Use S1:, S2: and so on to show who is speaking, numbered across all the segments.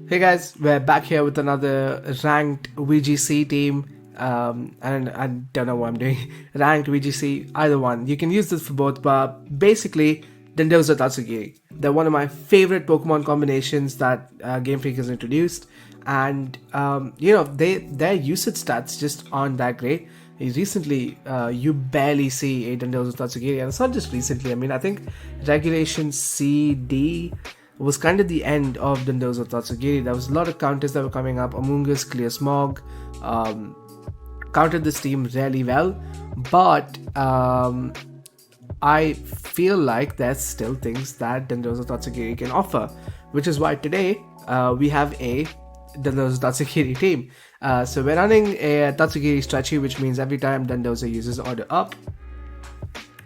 S1: Hey guys, we're back here with another ranked VGC team. And I don't know what I'm doing. Ranked VGC, either one. You can use this for both, but basically, Dondozo Tatsugiri. They're one of my favorite Pokemon combinations that Game Freak has introduced, and their usage stats just aren't that great. Recently, you barely see a Dondozo Tatsugiri, and it's not just recently. I mean, I think Regulation CD was kind of the end of Dondozo Tatsugiri. There was a lot of counters that were coming up. Among Us, Clear Smog, countered this team really well, but I feel like there's still things that Dondozo Tatsugiri can offer, which is why today we have a Dondozo Tatsugiri team. So we're running a Tatsugiri Stretchy, which means every time Dondozo uses Order Up,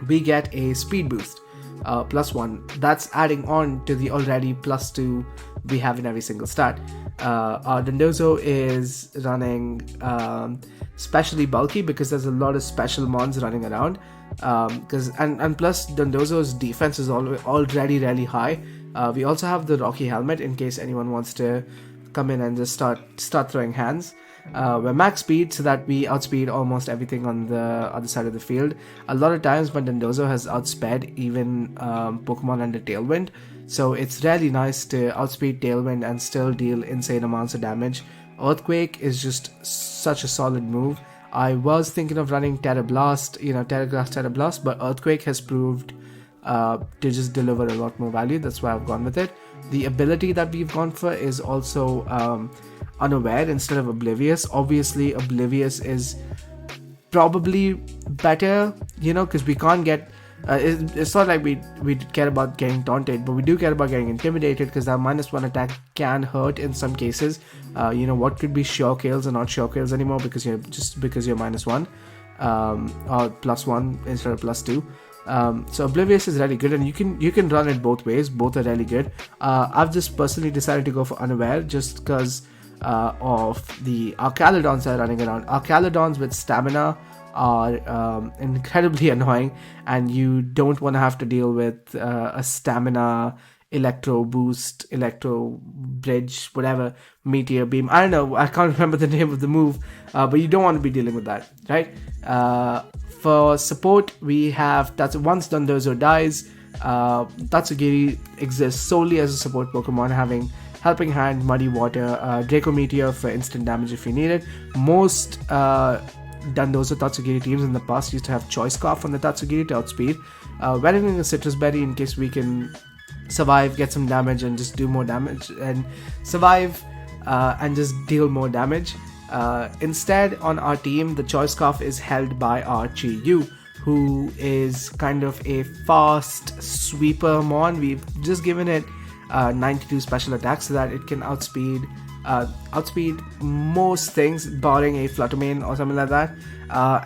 S1: we get a speed boost. +1. That's adding on to the already +2 we have in every single stat. Our Dondozo is running specially bulky because there's a lot of special mons running around. And plus Dondozo's defense is already really high. We also have the Rocky Helmet in case anyone wants to come in and just start throwing hands. We're max speed so that we outspeed almost everything on the other side of the field. A lot of times when Dondozo has outsped even Pokemon under Tailwind, so it's really nice to outspeed Tailwind and still deal insane amounts of damage. Earthquake is just such a solid move. I was thinking of running Terra Blast, Terra Grass, Terra Blast, but Earthquake has proved to just deliver a lot more value. That's why I've gone with it. The ability that we've gone for is also Unaware instead of Oblivious. Obviously, Oblivious is probably better, because we can't get. It's not like we care about getting taunted, but we do care about getting intimidated because that -1 attack can hurt in some cases. What could be sure kills are not sure kills anymore because you're -1 or +1 instead of +2. So Oblivious is really good, and you can run it both ways. Both are really good. I've just personally decided to go for Unaware just because of the Archaludons that are running around. Archaludons with stamina are incredibly annoying, and you don't want to have to deal with a stamina electro boost, electro bridge, whatever, meteor beam. I don't know, I can't remember the name of the move, but you don't want to be dealing with that, right? For support, we have once Dondozo dies, Tatsugiri exists solely as a support Pokemon, having Helping Hand, Muddy Water, Draco Meteor for instant damage if you need it. Most Dondozo Tatsugiri teams in the past used to have Choice Scarf on the Tatsugiri to outspeed. We're running a Citrus Berry in case we can survive, get some damage, and just do more damage, and survive and just deal more damage. Instead, on our team, the Choice Scarf is held by our Chi-Yu, who is kind of a fast sweeper mon. We've just given it 92 special attacks so that it can outspeed most things, barring a Fluttermane or something like that,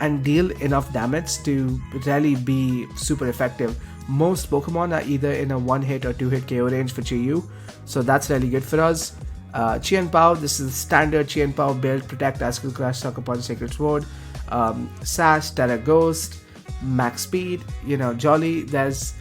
S1: and deal enough damage to really be super effective. Most Pokemon are either in a 1-hit or 2-hit KO range for Chi-Yu, so that's really good for us. Chien-Pao, this is standard Chien-Pao build: Protect, Icicle Crash, Sucker Punch, Sacred Sword, Sash, Terra Ghost, max speed, Jolly. There's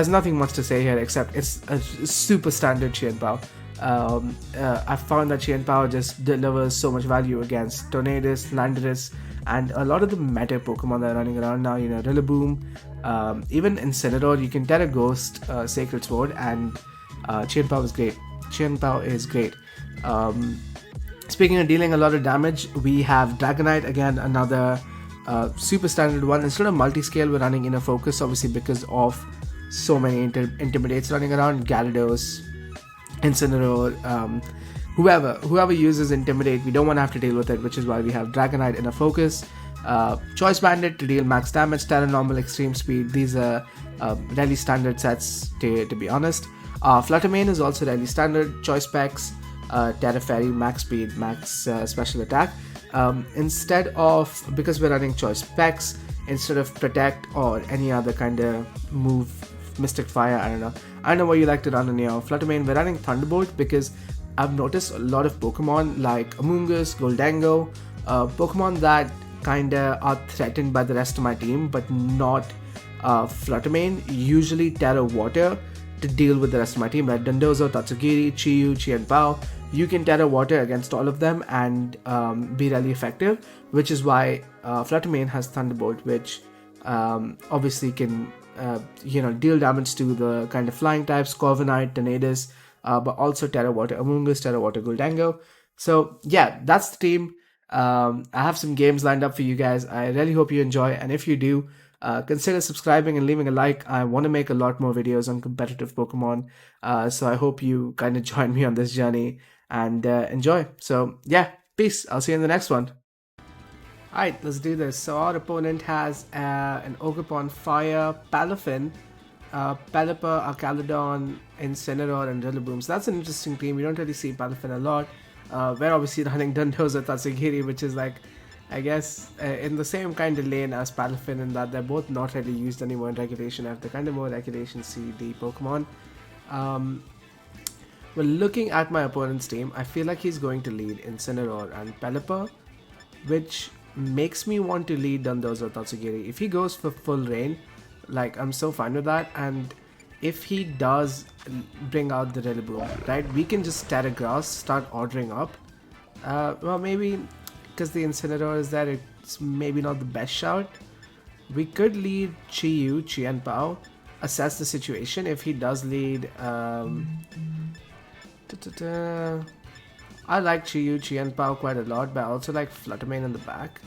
S1: nothing much to say here except it's a super standard Chien-Pao. I found that Chien-Pao just delivers so much value against Tornadus, Landorus, and a lot of the meta Pokemon that are running around now. Rillaboom, even Incineroar. You can Terra Ghost, Sacred Sword, and Chien-Pao is great. Chien-Pao is great. Speaking of dealing a lot of damage, we have Dragonite, again, another super standard one. Instead of multi-scale, we're running Inner Focus, obviously because of so many Intimidates running around. Gyarados, Incineroar, whoever uses Intimidate, we don't want to have to deal with it, which is why we have Dragonite, Inner Focus, Choice Bandit to deal max damage, Terra Normal, Extreme Speed. These are really standard sets, to be honest. Fluttermane is also really standard. Choice Specs, Terra Fairy, max speed, max special attack. Because we're running Choice Specs, instead of Protect or any other kind of move, Mystic Fire, I don't know what you like to run on your Fluttermane. We're running Thunderbolt because I've noticed a lot of Pokemon like Among Us, Goldango, Pokemon that kinda are threatened by the rest of my team but not Fluttermane, usually Terra Water to deal with the rest of my team, like Dondozo, Tatsugiri, Chiyu, Qianbao. You can Terra Water against all of them and be really effective, which is why Fluttermane has Thunderbolt, which obviously can deal damage to the kind of flying types, Corviknight, Tornadus, but also Terra Water Amoonguss, Terra Water Guldango. So yeah, that's the team. I have some games lined up for you guys. I really hope you enjoy, and if you do, consider subscribing and leaving a like. I want to make a lot more videos on competitive Pokemon, so I hope you kind of join me on this journey and enjoy. So yeah, peace. I'll see you in the next one. Alright, let's do this. So our opponent has an Ogerpon Fire, Palafin, Pelipper, Arcaludon, Incineroar, and Rillaboom. So that's an interesting team. We don't really see Palafin a lot. We're obviously running Dondozo, Tatsugiri, which is like, I guess, in the same kind of lane as Palafin, in that they're both not really used anymore in Regulation F. They're kind of more Regulation CD Pokemon. Well, looking at my opponent's team, I feel like he's going to lead Incineroar and Pelipper, which makes me want to lead Dondozo Tatsugiri. If he goes for full rain, like, I'm so fine with that. And if he does bring out the Rillaboom, right, we can just Terra Grass, start ordering up. Well, maybe because the Incineroar is there, it's maybe not the best shout. We could lead Chiyu, Qianbao, assess the situation. If he does lead I like Chiyu, Qianbao quite a lot, but I also like Fluttermane in the back.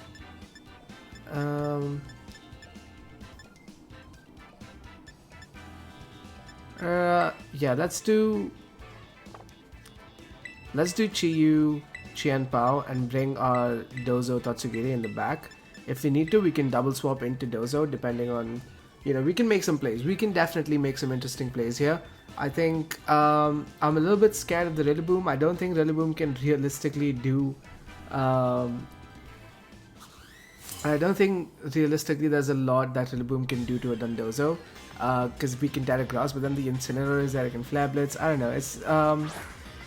S1: Yeah, let's do Chiyu, Qianbao, and bring our Dozo Tatsugiri in the back. If we need to, we can double swap into Dozo, depending on, we can make some plays. We can definitely make some interesting plays here. I think I'm a little bit scared of the Rillaboom. I don't think Rillaboom can realistically do. I don't think realistically there's a lot that Rillaboom can do to a Dondozo, because we can Terra Grass, but then the Incineroar is there, it can Flare Blitz. I don't know.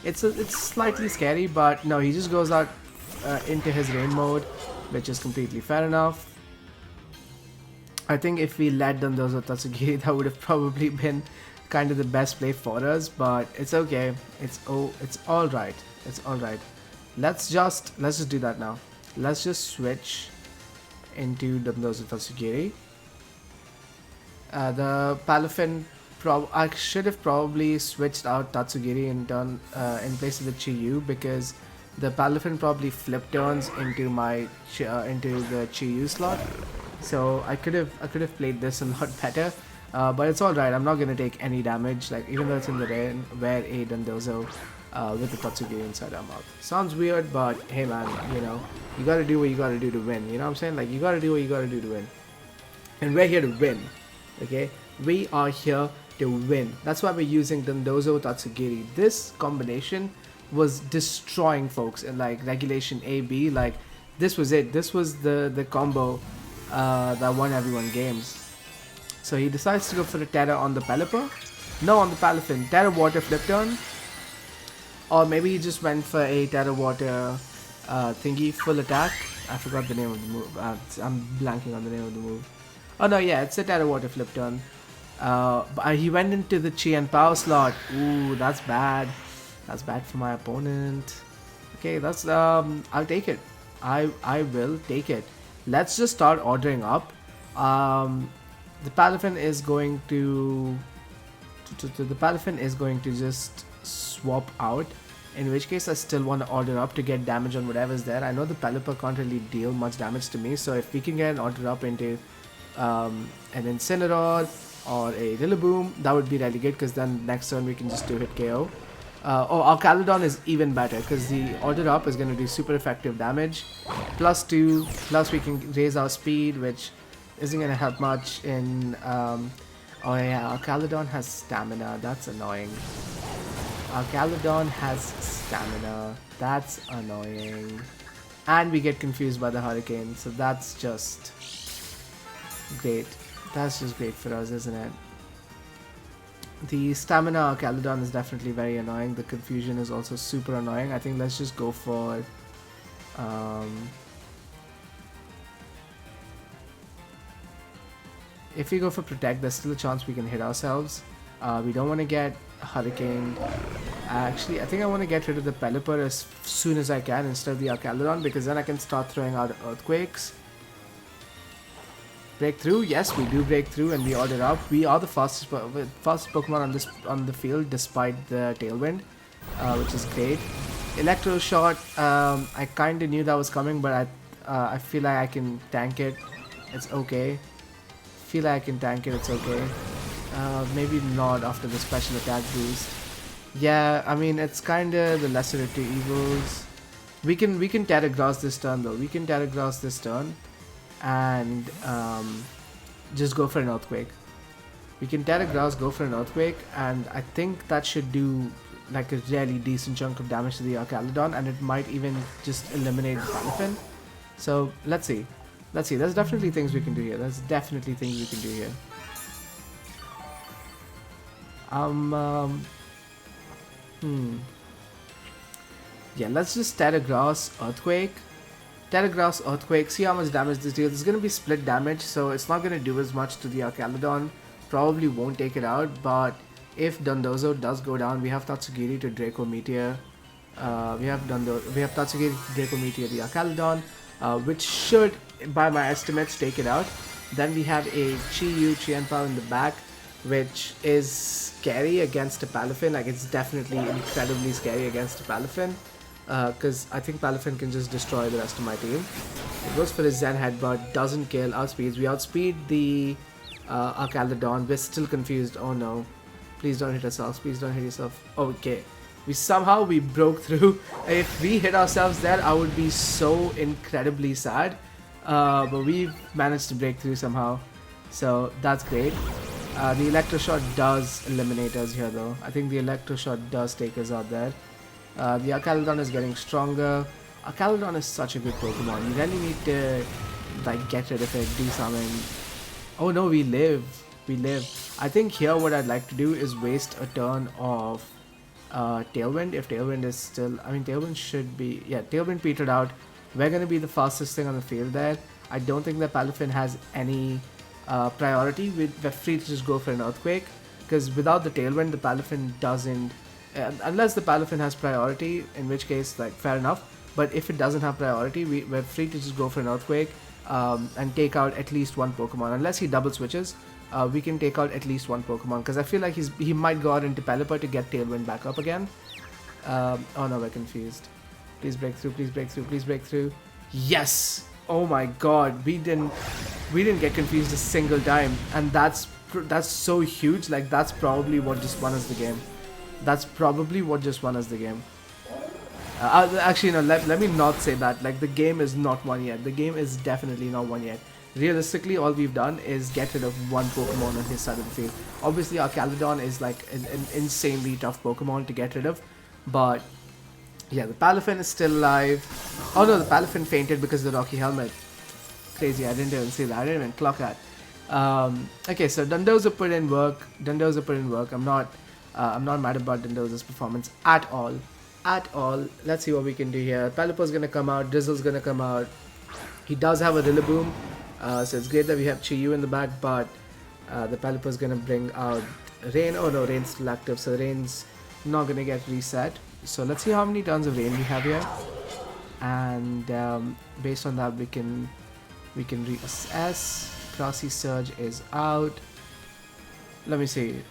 S1: It's slightly scary, but no, he just goes out into his rain mode, which is completely fair enough. I think if we let Dondozo Tatsugiri, that would have probably been kind of the best play for us, but it's okay. It's all right. It's all right. Let's just do that now. Let's just switch into Dondozo Tatsugiri. The Palafin, I should have probably switched out Tatsugiri in place of the Chiyu, because the Palafin probably flip turns into my into the Chiyu slot. So I could have played this a lot better. But it's alright, I'm not gonna take any damage, like, even though it's in the rain, where a Dondozo with the Tatsugiri inside our mouth. Sounds weird, but hey man, you gotta do what you gotta do to win, you know what I'm saying? Like, you gotta do what you gotta do to win. And we're here to win, okay? We are here to win. That's why we're using Dondozo Tatsugiri. This combination was destroying folks in, like, Regulation A, B. Like, this was it. This was the combo that won everyone games. So he decides to go for a Terra on the Pelipper. No, on the Palafin. Terra Water flip turn. Or maybe he just went for a Terra Water thingy, full attack. I forgot the name of the move. I'm blanking on the name of the move. Oh no, yeah, it's a Terra Water flip turn. But he went into the Qianbao slot. Ooh, that's bad. That's bad for my opponent. Okay, that's I'll take it. I will take it. Let's just start ordering up. The Palafin is going to just swap out, in which case I still want to order up to get damage on whatever's there. I know the Pelipper can't really deal much damage to me, so if we can get an order up into an Incineroar or a Rillaboom, that would be really good, because then next turn we can just do hit KO. Our Arcaludon is even better, because the order up is going to do super effective damage. +2, plus we can raise our speed, which isn't going to help much in... oh yeah, Arcaludon has stamina, that's annoying. Arcaludon has stamina, that's annoying. And we get confused by the Hurricane, so that's just great. That's just great for us, isn't it? The stamina Arcaludon is definitely very annoying. The confusion is also super annoying. I think let's just go for... if we go for Protect, there's still a chance we can hit ourselves. We don't want to get Hurricane. Actually, I think I want to get rid of the Pelipper as soon as I can instead of the Archaludon, because then I can start throwing out Earthquakes. Breakthrough, yes, we do break through and we order up. We are the fastest Pokemon on the field despite the Tailwind, which is great. Electro Shot, I kind of knew that was coming, but I feel like I can tank it. It's okay. Feel like I can tank it. It's okay. Maybe not after the special attack boost. Yeah, I mean it's kind of the lesser of two evils. We can Terragrass this turn though. We can Terragrass this turn, and just go for an Earthquake. We can Terragrass, go for an Earthquake, and I think that should do like a really decent chunk of damage to the Archaludon, and it might even just eliminate the Palafin. So let's see. Let's see. There's definitely things we can do here. There's definitely things we can do here. Yeah, let's just Terragrass, Earthquake. Terragrass, Earthquake, see how much damage this deals. It's going to be split damage, so it's not going to do as much to the Archaludon. Probably won't take it out, but if Dondozo does go down, we have Tatsugiri to Draco Meteor. We have Tatsugiri to Draco Meteor the Archaludon, which should, by my estimates, take it out. Then we have a Chienpao in the back, which is scary against a Palafin. Like, it's definitely incredibly scary against a Palafin, because I think Palafin can just destroy the rest of my team. It goes for his Zen Headbutt, doesn't kill, outspeeds. We outspeed the Archaludon. We're still confused. Oh no. Please don't hit ourselves. Please don't hit yourself. Okay. We broke through. If we hit ourselves there, I would be so incredibly sad. But we've managed to break through somehow. So that's great. The Electro Shot does eliminate us here though. I think the Electro Shot does take us out there. The Archaludon is getting stronger. Archaludon is such a good Pokemon. You really need to like get rid of it, do something. Oh no, we live. We live. I think here what I'd like to do is waste a turn of Tailwind. If Tailwind is still... I mean, Tailwind should be... Yeah, Tailwind petered out. We're going to be the fastest thing on the field there. I don't think the Palafin has any priority. We're free to just go for an Earthquake. Because without the Tailwind, the Palafin doesn't... unless the Palafin has priority, in which case, like, fair enough. But if it doesn't have priority, we're free to just go for an Earthquake and take out at least one Pokemon. Unless he double switches, we can take out at least one Pokemon. Because I feel like he might go out into Pelipper to get Tailwind back up again. Oh no, we're confused. Please break through, please break through, please break through. Yes! Oh my god, we didn't get confused a single time. And that's so huge. Like, that's probably what just won us the game. That's probably what just won us the game. Actually, no, let me not say that. Like, the game is not won yet. The game is definitely not won yet. Realistically, all we've done is get rid of one Pokemon on his side of the field. Obviously, Archaludon is like an insanely tough Pokemon to get rid of. But, yeah, the Palafin is still alive. Oh no, the Palafin fainted because of the Rocky Helmet. Crazy, I didn't even see that. I didn't even clock that. Okay, so Dondozo put in work. I'm not mad about Dondozo's performance at all. Let's see what we can do here. Pelipper's gonna come out. Drizzle's gonna come out. He does have a Rillaboom, so it's great that we have Chiyu in the back, but the Pelipper's gonna bring out Rain. Oh no, Rain's still active, so Rain's not gonna get reset. So let's see how many turns of Rain we have here, and based on that we can reassess. Grassy Surge is out. Let me see.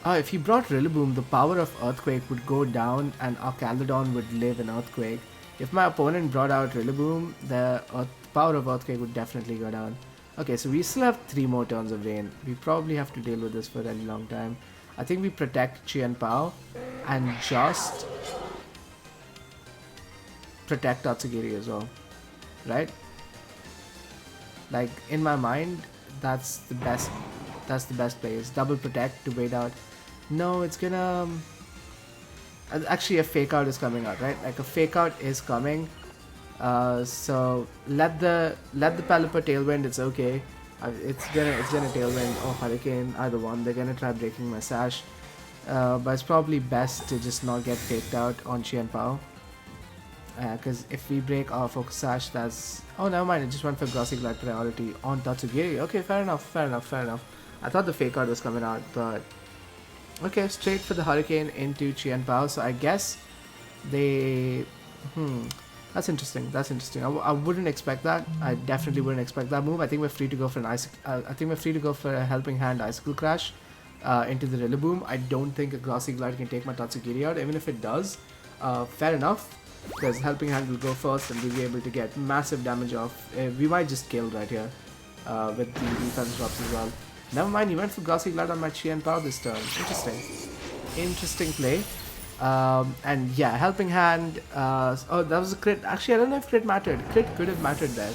S1: If he brought Rillaboom, the power of Earthquake would go down and Archaludon would live in Earthquake. If my opponent brought out Rillaboom, the power of Earthquake would definitely go down. Okay, so we still have 3 more turns of Rain. We probably have to deal with this for a really long time. I think we protect Chienpao and just protect Tatsugiri as well. Right? Like, in my mind, that's the best place. Double protect to wait out. No, it's gonna... actually, a fake out is coming out, right? Like, a fake out is coming. So let the Pelipper Tailwind. It's okay. It's gonna Tailwind or Hurricane, either one. They're gonna try breaking my Sash. But it's probably best to just not get faked out on Chienpao. Because if we break our Focus Sash, that's... Oh, never mind. I just went for Grassy Glide priority on Tatsugiri. Okay, fair enough. I thought the fake out was coming out, but okay, straight for the Hurricane into Qian Pao. So I guess they. That's interesting. That's interesting. I wouldn't expect that. I definitely wouldn't expect that move. I think we're free to go for an ice. I think we're free to go for a Helping Hand Icicle Crash into the Rillaboom. I don't think a Grassy Glide can take my Tatsugiri out. Even if it does, fair enough. Because Helping Hand will go first and we'll be able to get massive damage off. We might just kill right here with the defense drops as well. Never mind, he went for Grassy Glide on my Qian Pao this turn. Interesting. Interesting play. And yeah, Helping Hand. Oh, that was a crit. Actually, I don't know if crit mattered. Crit could have mattered there.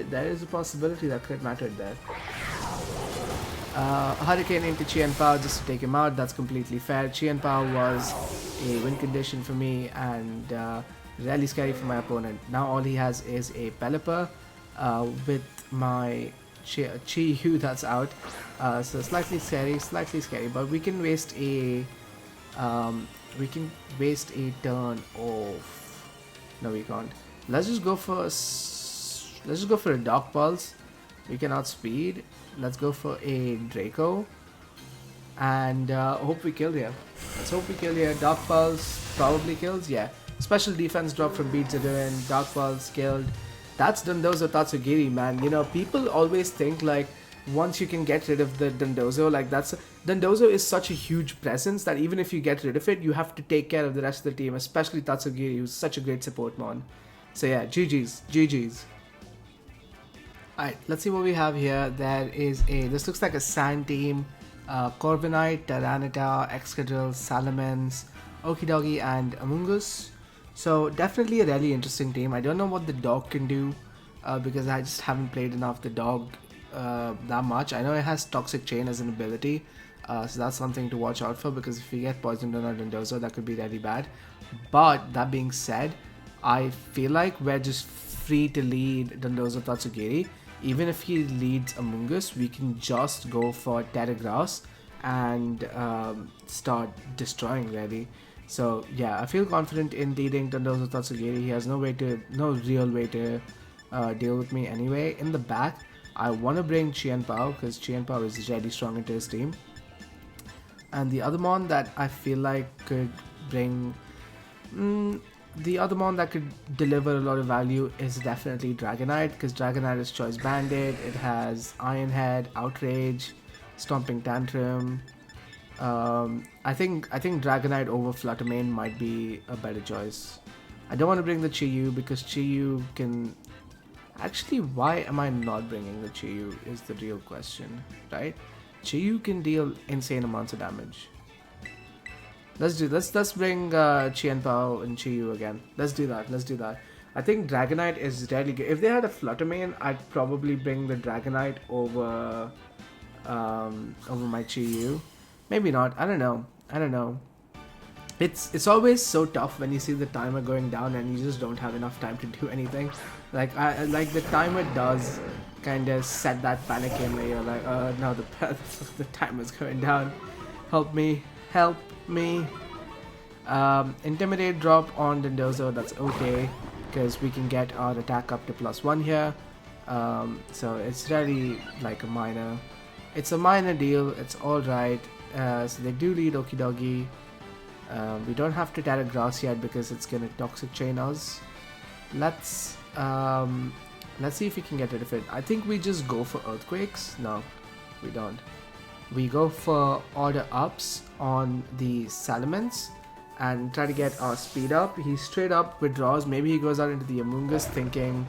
S1: There is a possibility that crit mattered there. Hurricane into Qian Pao just to take him out. That's completely fair. Qian Pao was a win condition for me and really scary for my opponent. Now all he has is a Pelipper with my Chi-Yu that's out. So slightly scary, but we can waste a turn of. No, we can't. Let's just go for a Dark Pulse. We can outspeed. Let's go for a Draco. And hope we kill here. Let's hope we kill here. Dark Pulse probably kills. Yeah. Special defense drop from Beats Adrenaline. Dark Pulse killed. That's Dondozo Tatsugiri, man. You know, people always think like once you can get rid of the Dondozo, like Dondozo is such a huge presence that even if you get rid of it, you have to take care of the rest of the team, especially Tatsugiri, who's such a great support mon. So yeah, GG's. Alright, let's see what we have here. This looks like a sand team. Corviknight, Tyranitar, Excadrill, Salamence, Okidogi and Amoonguss. So definitely a really interesting team. I don't know what the dog can do because I just haven't played enough the dog that much. I know it has Toxic Chain as an ability, so that's something to watch out for because if we get poisoned on our Dondozo, that could be really bad. But that being said, I feel like we're just free to lead Dondozo Tatsugiri. Even if he leads Amoonguss, we can just go for Terra Grass and start destroying really. So yeah, I feel confident in leading Dondozo Tatsugiri. He has no real way to deal with me anyway. In the back, I want to bring Qian Pao because Qian Pao is really strong into his team. And the other mon that I feel like could bring... the other mon that could deliver a lot of value is definitely Dragonite, because Dragonite is Choice Bandit, it has Iron Head, Outrage, Stomping Tantrum. I think Dragonite over Fluttermane might be a better choice. I don't want to bring the Chi-Yu because Chi-Yu can... Actually, why am I not bringing the Chi-Yu is the real question, right? Chi-Yu can deal insane amounts of damage. Let's bring Qian Pao and Chi-Yu again. Let's do that. I think Dragonite is really good. If they had a Fluttermane, I'd probably bring the Dragonite over my Chi-Yu. Maybe not. I don't know. It's always so tough when you see the timer going down and you just don't have enough time to do anything. Like the timer does kind of set that panic in where you're like, no, the timer's going down. Help me. Intimidate drop on Dondozo, that's okay because we can get our attack up to +1 here. So it's really like a minor deal. It's alright. So they do lead Okidogi. We don't have to Terra Grass yet because it's gonna Toxic Chain us. Let's see if we can get rid of it. I think we just go for Earthquakes. No, we don't. We go for Order Ups on the Salamence and try to get our speed up. He straight up withdraws. Maybe he goes out into the Amoonguss thinking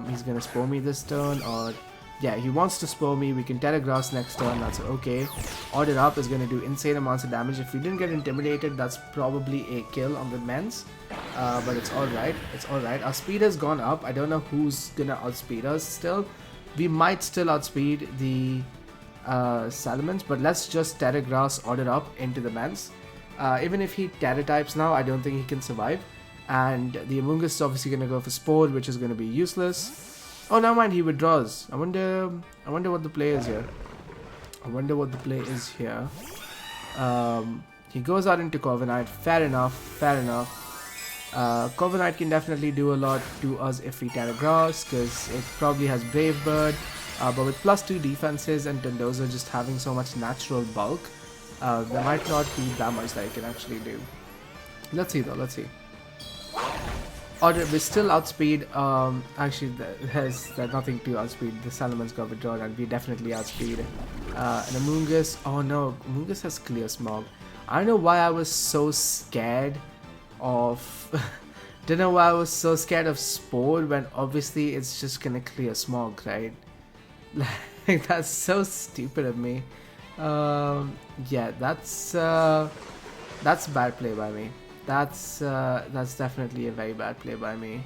S1: he's gonna Spore me this turn, or yeah, he wants to Spore me. We can Terra Grass next turn, that's okay. Order Up is gonna do insane amounts of damage. If we didn't get Intimidated, that's probably a kill on the Mens, but it's alright. Our speed has gone up. I don't know who's gonna outspeed us still. We might still outspeed the Salamence, but let's just Terra Grass Order Up into the Mens. Even if he Terra types now, I don't think he can survive. And the Amoonguss is obviously going to go for Spore, which is going to be useless. Oh, never mind, he withdraws. I wonder what the play is here. He goes out into Corviknight. Fair enough. Corviknight can definitely do a lot to us if we Terra Grass, because it probably has Brave Bird. But with +2 defenses and Dondozo just having so much natural bulk, there might not be that much that I can actually do. Let's see though, let's see. Or we still outspeed, actually there's nothing to outspeed. The Salamence got withdrawn and we definitely outspeed. And Amoongus, oh no, Amoongus has clear smog. I don't know why I was so scared of, don't know why I was so scared of Spore when obviously it's just gonna clear smog, right? Like, that's so stupid of me. Yeah, that's bad play by me. That's definitely a very bad play by me.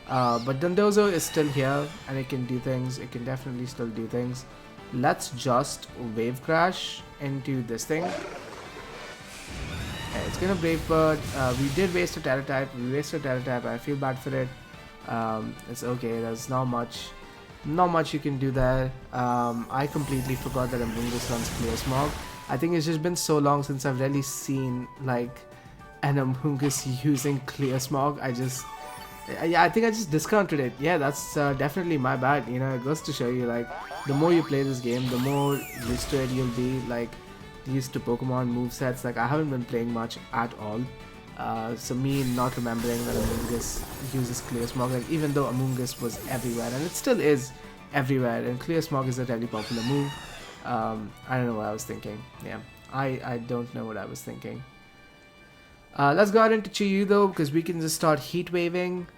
S1: But Dondozo is still here and it can do things. It can definitely still do things. Let's just Wave Crash into this thing. Okay, it's gonna Brave Bird. We did waste a Terra type. We wasted a Terra type. I feel bad for it. It's okay. There's not much you can do there. I completely forgot that Amoongus runs Clear Smog. I think it's just been so long since I've really seen like an Amoongus using Clear Smog. I think I just discounted it. Yeah, that's definitely my bad. You know, it goes to show you like the more you play this game, the more used to it you'll be. Like used to Pokemon movesets. Like I haven't been playing much at all. So me not remembering that Amoongus uses Clear Smog, like even though Amoongus was everywhere and it still is everywhere, and Clear Smog is a really popular move. I don't know what I was thinking. Yeah, I don't know what I was thinking. Let's go ahead into Chiyu though, because we can just start Heat Waving.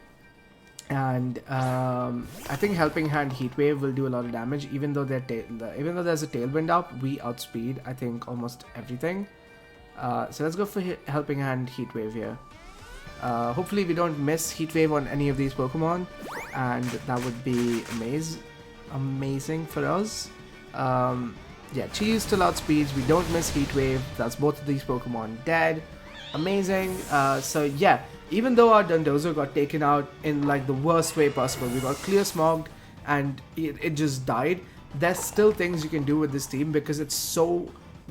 S1: And I think Helping Hand Heat Wave will do a lot of damage. Even though there's a Tailwind up, we outspeed I think almost everything. So let's go for Helping Hand Heat Wave here. Hopefully we don't miss Heat Wave on any of these Pokemon, and that would be amazing for us. Yeah, Chi still outspeeds. We don't miss Heat Wave. That's both of these Pokemon dead. Amazing. So yeah, even though our Dondozo got taken out in like the worst way possible, we got Clear Smogged and it just died, there's still things you can do with this team because it's so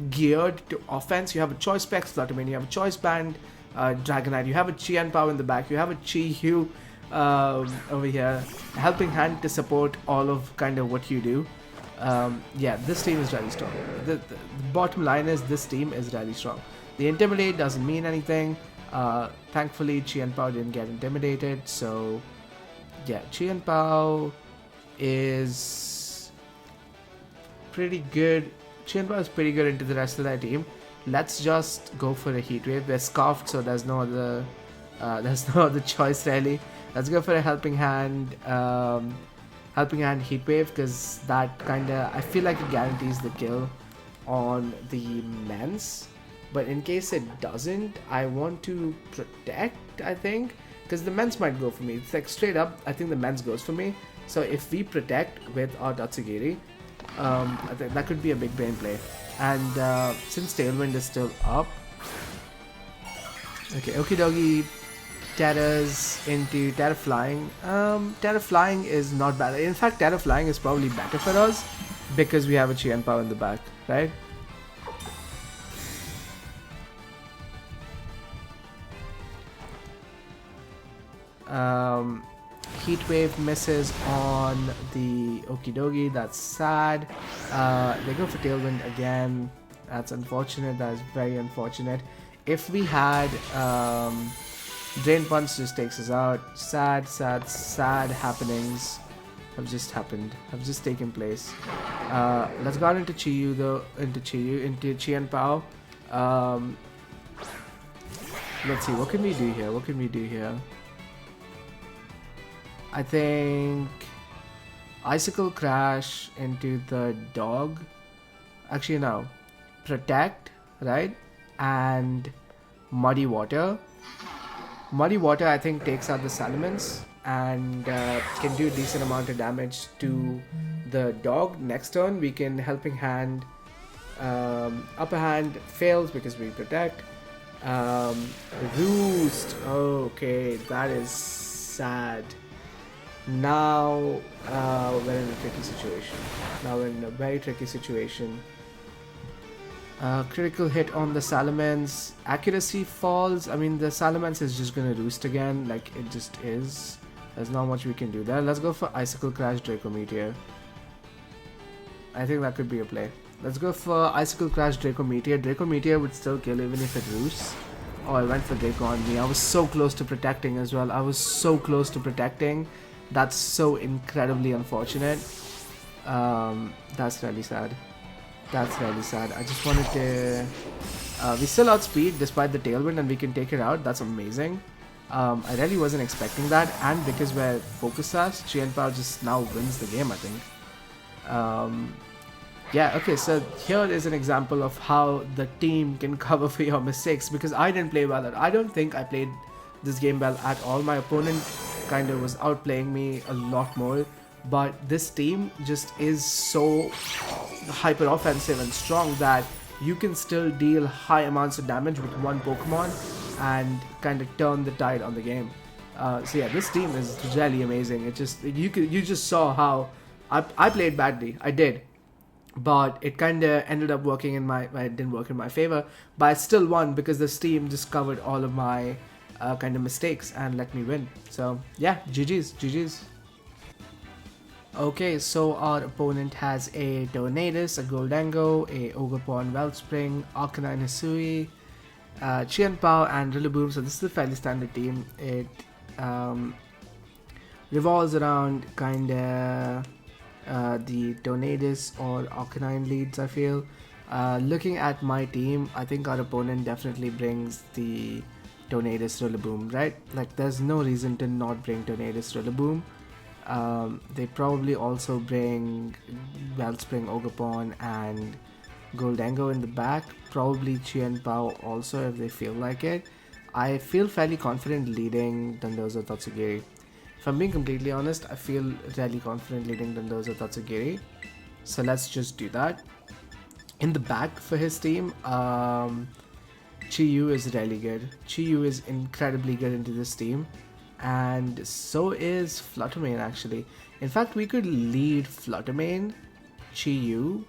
S1: geared to offense. You have a Choice Specs, Fluttermane, you have a Choice Band, Dragonite, you have a Qianpao in the back, you have a Chi-Hu over here, Helping Hand to support all of kind of what you do. Yeah, this team is really strong. The bottom line is this team is really strong. The Intimidate doesn't mean anything. Thankfully, Qianpao didn't get intimidated, so yeah, Qianpao is pretty good. Qianpao is pretty good into the rest of that team. Let's just go for a Heat Wave. We're scarfed, so there's no other choice really. Let's go for a Helping Hand Heat Wave, because that kinda, I feel like it guarantees the kill on the Mens. But in case it doesn't, I want to Protect, I think, because the Mens might go for me. It's like straight up, I think the Mens goes for me. So if we Protect with our Tatsugiri, I think that could be a big brain play. And since Tailwind is still up, okay, Okidogi Terras into Terra Flying. Terra Flying is not bad. In fact, Terra Flying is probably better for us because we have a Qianpao in the back, right? Heat Wave misses on the Okidogi. That's sad. They go for Tailwind again. That's unfortunate. That is very unfortunate. If we had Drain Punch, just takes us out. Sad happenings have just happened. Have just taken place. Let's go on into Chiyu though. Into Qianpao. Let's see. What can we do here? I think Icicle Crash into the dog. Actually, no. Protect, right? And Muddy Water. Muddy Water, I think, takes out the Salamence and can do a decent amount of damage to the dog. Next turn, we can Helping Hand. Upper Hand fails because we Protect. Roost. Okay, that is sad. Now we're in a very tricky situation. Critical hit on the Salamence. Accuracy falls. I mean, the Salamence is just gonna roost again, like it just is. There's not much we can do there. Let's go for Icicle Crash Draco Meteor. I think that could be a play. Let's go for Icicle Crash Draco Meteor. Draco Meteor would still kill even if it roosts. Oh, I went for Draco on me. I was so close to protecting as well. I was so close to protecting. That's so incredibly unfortunate. That's really sad. That's really sad. I just wanted to... we still outspeed despite the tailwind and we can take it out. That's amazing. I really wasn't expecting that. And because we're focus sash, Qianpao just now wins the game, I think. Yeah, okay, so here is an example of how the team can cover for your mistakes, because I didn't play well. I don't think I played this game well at all. My opponent kind of was outplaying me a lot more, but this team just is so hyper offensive and strong that you can still deal high amounts of damage with one Pokemon and kind of turn the tide on the game. So yeah, this team is really amazing. It just you just saw how I played badly. I did. But it kind of ended up working in my... It didn't work in my favor. But I still won because this team just covered all of my kind of mistakes and let me win. So yeah, GG's, GG's. Okay, so our opponent has a Tornadus, a Goldango, a Ogerpon Wellspring, Arcanine Hisui, Qianpao and Rillaboom. So this is a fairly standard team. It revolves around kind of... the Tornadus or Arcanine leads, I feel. Looking at my team, I think our opponent definitely brings the Tornadus Rillaboom, right? Like, there's no reason to not bring Tornadus Rillaboom. They probably also bring Wellspring, Ogerpon, and Goldango in the back. Probably Qianpao also if they feel like it. I feel fairly confident leading Dondozo Tatsugiri. If I'm being completely honest, I feel really confident leading Dondozo Tatsugiri. So let's just do that. In the back for his team, Chi-Yu is really good. Chi-Yu is incredibly good into this team. And so is Fluttermane actually. In fact, we could lead Fluttermane, Chi-Yu,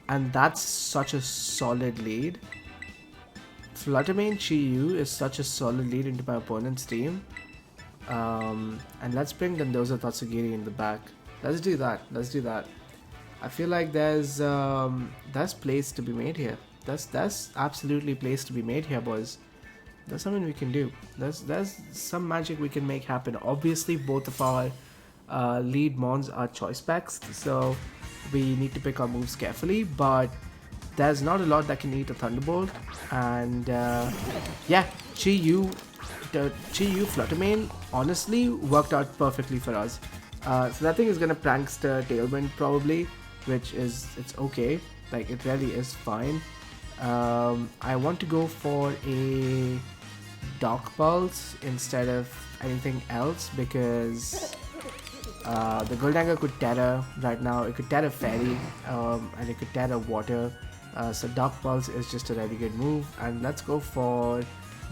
S1: and that's such a solid lead. Fluttermane, Chi-Yu is such a solid lead into my opponent's team. And let's bring Dondozo Tatsugiri in the back. Let's do that. Let's do that. I feel like there's place to be made here. There's absolutely place to be made here, boys. There's something we can do. There's some magic we can make happen. Obviously, both of our lead mons are choice packs, so we need to pick our moves carefully. But there's not a lot that can eat a Thunderbolt, and yeah, Chi-Yu Fluttermane honestly worked out perfectly for us. So that thing is gonna prankster Tailwind probably, which is, it's okay. Like, it really is fine. I want to go for a Dark Pulse instead of anything else because the Goldango could Terra right now. It could Terra Fairy and it could Terra Water. So Dark Pulse is just a really good move. And let's go for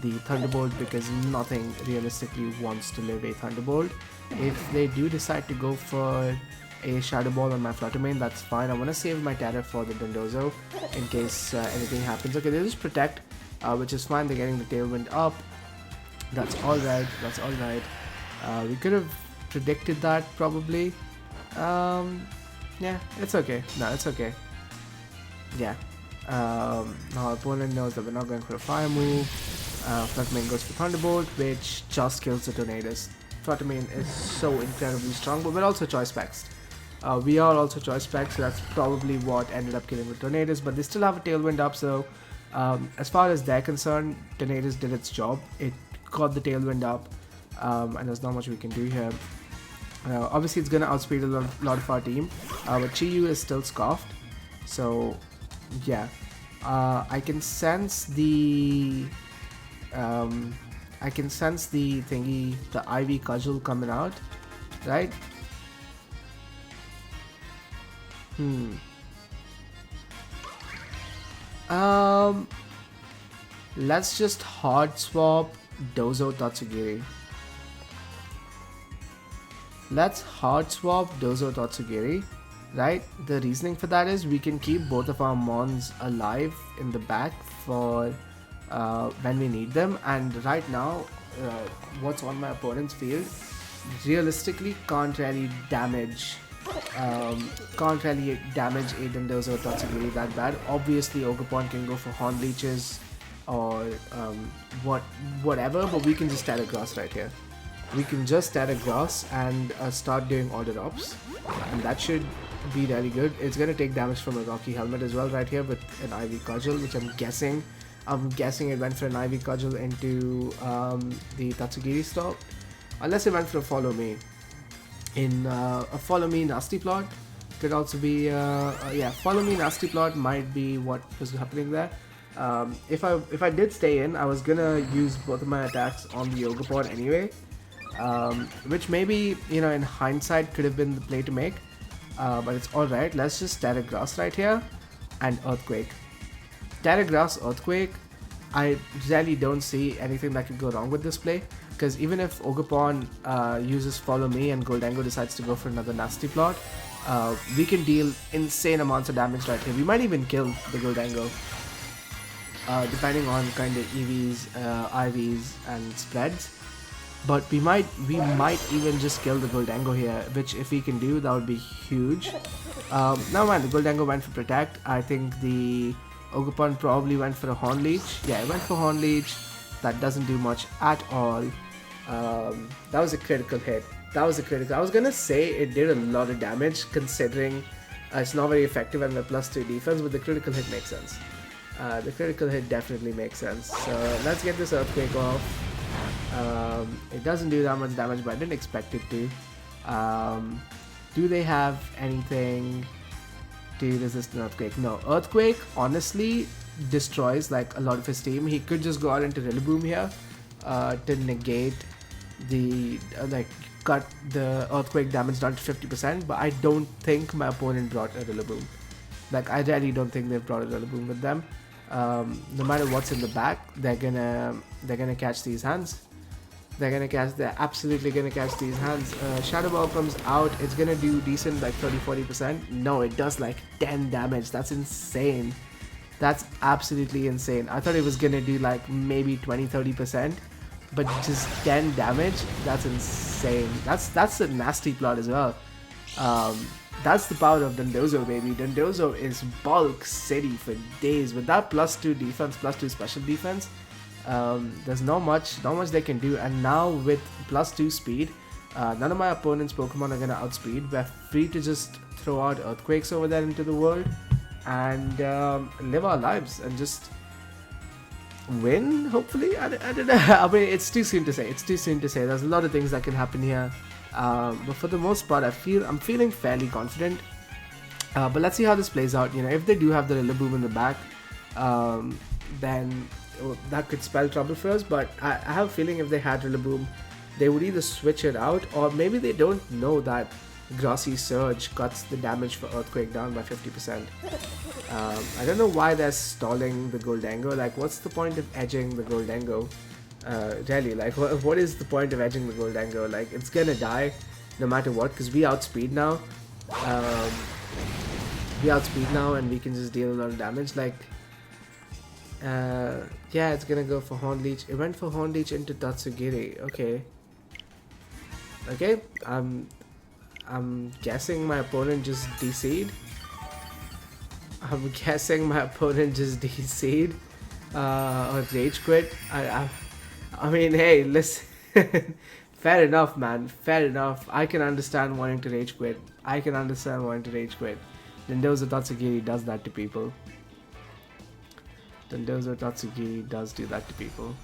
S1: the Thunderbolt because nothing realistically wants to live a Thunderbolt. If they do decide to go for a Shadow Ball on my Fluttermane, that's fine. I want to save my Terra for the Dondozo in case anything happens. Okay, they just Protect, which is fine. They're getting the Tailwind up. That's alright. That's alright. We could have predicted that probably. Yeah, it's okay. No, it's okay. Yeah. Now our opponent knows that we're not going for a Fire move. Fluttermane goes for Thunderbolt, which just kills the Tornadus. Fluttermane is so incredibly strong, but we're also choice packs. We are also choice packs, so that's probably what ended up killing the Tornadus, but they still have a Tailwind up, so as far as they're concerned, Tornadus did its job. It got the Tailwind up, and there's not much we can do here. Obviously, it's going to outspeed a lot of our team, but Chi-Yu is still scoffed, so yeah. I can sense the... thingy, the Ivy Cudgel coming out, right? Let's just hard swap Dozo Tatsugiri. Let's hard swap Dozo Tatsugiri, right? The reasoning for that is we can keep both of our mons alive in the back for when we need them, and right now what's on my opponent's field realistically can't really damage Can't really damage a Dondozo or Tatsugiri that bad. Obviously, Ogerpon can go for Horn Leeches or whatever, but we can just add a grass right here. We can just add a grass and start doing order ops, and that should be really good. It's gonna take damage from a Rocky Helmet as well right here with an Ivy Cudgel, which I'm guessing it went for an Ivy Cudgel into the Tatsugiri stop, unless it went for a Follow Me. In a Follow Me Nasty Plot could also be yeah, Follow Me Nasty Plot might be what was happening there. If I did stay in, I was gonna use both of my attacks on the Ogerpon anyway, which maybe, you know, in hindsight could have been the play to make, but it's alright. Let's just Terra Grass right here and Earthquake. Terra Grass, Earthquake, I really don't see anything that could go wrong with this play, because even if Ogerpon uses Follow Me and Goldango decides to go for another Nasty Plot, we can deal insane amounts of damage right here. We might even kill the Goldango, depending on kind of EVs, IVs and spreads. But we might even just kill the Goldango here, which if we can do, that would be huge. Now man, the Goldango went for Protect. I think the Ogerpon probably went for a Horn Leech. Yeah, it went for Horn Leech. That doesn't do much at all. That was a critical hit. That was a critical. I was gonna say it did a lot of damage considering it's not very effective and we're +2 defense, but the critical hit makes sense. The critical hit definitely makes sense. So let's get this Earthquake off. It doesn't do that much damage, but I didn't expect it to. Do they have anything to resist an Earthquake? No. Earthquake honestly destroys like a lot of his team. He could just go out into Rillaboom here to negate the like cut the Earthquake damage down to 50%, but I don't think my opponent brought a Rillaboom. Like, I really don't think they've brought a Rillaboom with them. No matter what's in the back, they're gonna catch these hands. They're absolutely gonna catch these hands. Shadow Ball comes out. It's gonna do decent, like 30-40%. No, it does like 10 damage. That's insane. That's absolutely insane. I thought it was gonna do like maybe 20-30%, but just 10 damage. That's insane. That's a nasty plot as well. That's the power of Dondozo, baby. Dondozo is bulk city for days with that +2 defense, +2 special defense. There's not much they can do, and now with +2 speed, none of my opponent's Pokemon are gonna outspeed. We're free to just throw out Earthquakes over there into the world and live our lives and just win, hopefully. I don't know. I mean, it's too soon to say. There's a lot of things that can happen here, but for the most part, I'm feeling fairly confident. But let's see how this plays out. You know, if they do have the Rillaboom in the back, then that could spell trouble for us. But I have a feeling if they had Rillaboom, they would either switch it out, or maybe they don't know that Grassy Surge cuts the damage for Earthquake down by 50%. I don't know why they're stalling the Goldango. Like, what's the point of edging the Goldango? Really, like, what is the point of edging the Goldango? Like, it's gonna die no matter what, because we outspeed now. And we can just deal a lot of damage. Like, yeah, it's gonna go for Horn Leech. It went for Horn Leech into Tatsugiri. Okay, I'm guessing my opponent just DC'd. Or Rage Quit. I mean, hey, listen. Fair enough, man. Fair enough. I can understand wanting to Rage Quit. Dondozo Tatsugiri does that to people. Dondozo Tatsugiri does do that to people.